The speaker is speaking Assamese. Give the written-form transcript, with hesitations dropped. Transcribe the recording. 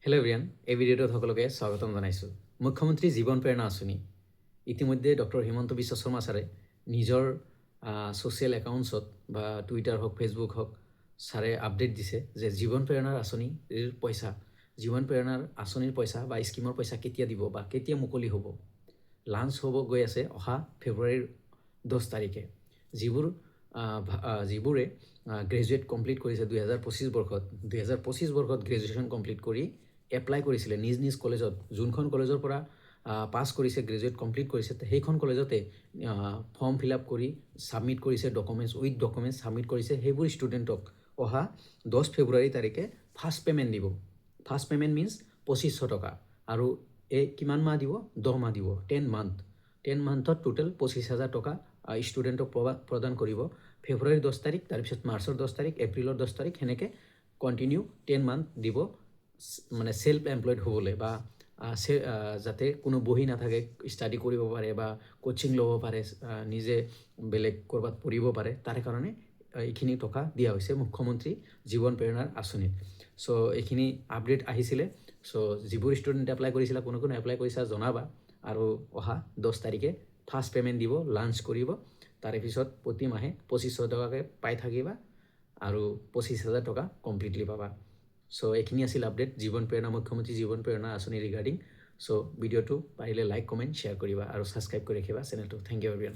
হেল্ল' এভৰিৱান, এই ভিডিঅ'টোত সকলোকে স্বাগতম জনাইছোঁ। মুখ্যমন্ত্ৰী জীৱন প্ৰেৰণা আঁচনি ইতিমধ্যে ডক্টৰ হিমন্ত বিশ্ব শৰ্মা ছাৰে নিজৰ ছ'চিয়েল একাউণ্টছত বা টুইটাৰ হওক ফেচবুক হওক ছাৰে আপডেট দিছে যে জীৱন প্ৰেৰণাৰ আঁচনিৰ পইচা বা স্কিমৰ পইচা কেতিয়া দিব বা কেতিয়া মুকলি হ'ব। লাঞ্চ হ'ব গৈ আছে অহা ফেব্ৰুৱাৰীৰ 10 তাৰিখে। যিবোৰে গ্ৰেজুৱেট কমপ্লিট কৰিছে 2025 বৰ্ষত গ্ৰেজুৱেশ্যন কমপ্লিট কৰি এপ্লাই কৰিছিলে নিজ কলেজত, যোনখন কলেজৰ পৰা পাছ কৰিছে, গ্ৰেজুৱেট কমপ্লিট কৰিছে, সেইখন কলেজতে ফৰ্ম ফিল আপ কৰি ছাবমিট কৰিছে, ডকুমেণ্টছ ছাবমিট কৰিছে। সেইবোৰ ষ্টুডেণ্টক অহা 10 ফেব্ৰুৱাৰী তাৰিখে ফাৰ্ষ্ট পে'মেণ্ট দিব। ফাৰ্ষ্ট পে'মেণ্ট মিনছ 2500 টকা। আৰু এই কিমান মাহ দিব? 10 মাহ দিব, 10 মান্থত টোটেল 25,000 টকা ষ্টুডেণ্টক প্ৰদান কৰিব। ফেব্ৰুৱাৰীৰ 10 তাৰিখ, তাৰপিছত মাৰ্চৰ 10 তাৰিখ, এপ্ৰিলৰ 10 তাৰিখ, সেনেকৈ কণ্টিনিউ 10 মান্থ দিব। মানে ছেল্ফ এমপ্লয়ড হ'বলৈ বা যাতে কোনো বহি নাথাকে, ষ্টাডি কৰিব পাৰে বা কোচিং ল'ব পাৰে, নিজে বেলেগ ক'ৰবাত পঢ়িব পাৰে, তাৰ কাৰণে এইখিনি টকা দিয়া হৈছে মুখ্যমন্ত্ৰী জীৱন প্ৰেৰণাৰ আঁচনিত। চ' এইখিনি আপডেট আহিছিলে। চ' যিবোৰ ষ্টুডেণ্ট এপ্লাই কৰিছিলে, কোনে এপ্লাই কৰিছা জনাবা। আৰু অহা 10 তাৰিখে ফাৰ্ষ্ট পে'মেণ্ট দিব, লাঞ্চ কৰিব। তাৰে পিছত প্ৰতি মাহে 2500 টকাকৈ পাই থাকিবা আৰু 25,000 টকা কমপ্লিটলি পাবা। চ' এইখিনি আছিল আপডেট মুখ্যমন্ত্ৰী জীৱন প্ৰেৰণা আঁচনি ৰিগাৰ্ডিং। চ' ভিডিঅ'টো পাৰিলে লাইক, কমেণ্ট, শ্বেয়াৰ কৰিবা আৰু ছাবস্ক্ৰাইব কৰি ৰাখিবা চেনেলটো। Thank you everyone.